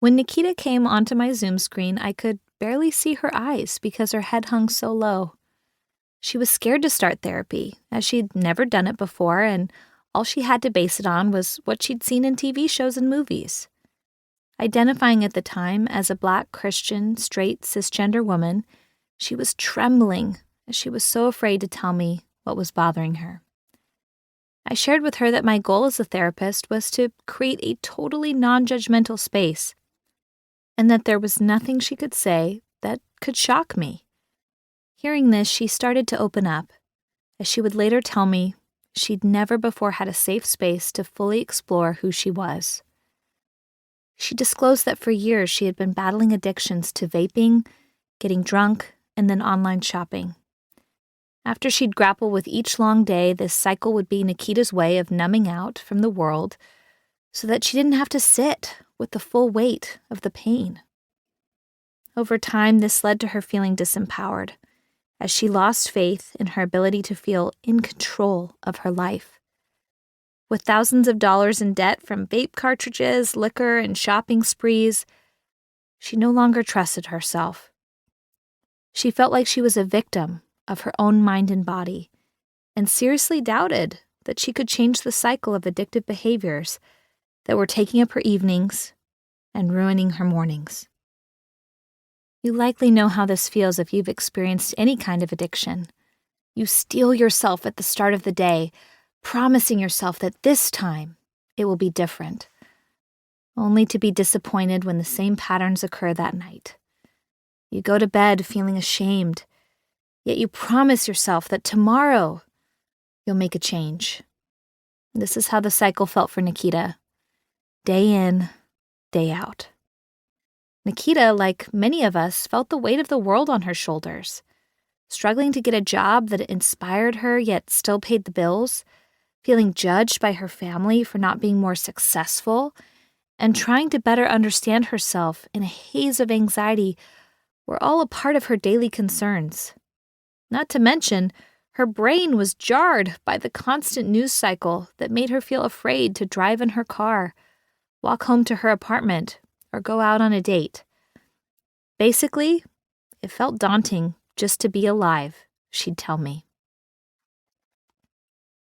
When Nikita came onto my Zoom screen, I could barely see her eyes because her head hung so low. She was scared to start therapy, as she'd never done it before, and all she had to base it on was what she'd seen in TV shows and movies. Identifying at the time as a Black Christian, straight, cisgender woman, she was trembling as she was so afraid to tell me what was bothering her. I shared with her that my goal as a therapist was to create a totally non-judgmental space, and that there was nothing she could say that could shock me. Hearing this, she started to open up, as she would later tell me she'd never before had a safe space to fully explore who she was. She disclosed that for years she had been battling addictions to vaping, getting drunk, and then online shopping. After she'd grapple with each long day, this cycle would be Nikita's way of numbing out from the world so that she didn't have to sit with the full weight of the pain. Over time, this led to her feeling disempowered, as she lost faith in her ability to feel in control of her life. With thousands of dollars in debt from vape cartridges, liquor, and shopping sprees, she no longer trusted herself. She felt like she was a victim of her own mind and body, and seriously doubted that she could change the cycle of addictive behaviors that were taking up her evenings and ruining her mornings. You likely know how this feels if you've experienced any kind of addiction. You steel yourself at the start of the day, promising yourself that this time it will be different, only to be disappointed when the same patterns occur that night. You go to bed feeling ashamed, yet you promise yourself that tomorrow you'll make a change. This is how the cycle felt for Nikita, day in, day out. Nikita, like many of us, felt the weight of the world on her shoulders, struggling to get a job that inspired her yet still paid the bills, feeling judged by her family for not being more successful, and trying to better understand herself in a haze of anxiety were all a part of her daily concerns. Not to mention, her brain was jarred by the constant news cycle that made her feel afraid to drive in her car, walk home to her apartment, or go out on a date. Basically, it felt daunting just to be alive, she'd tell me.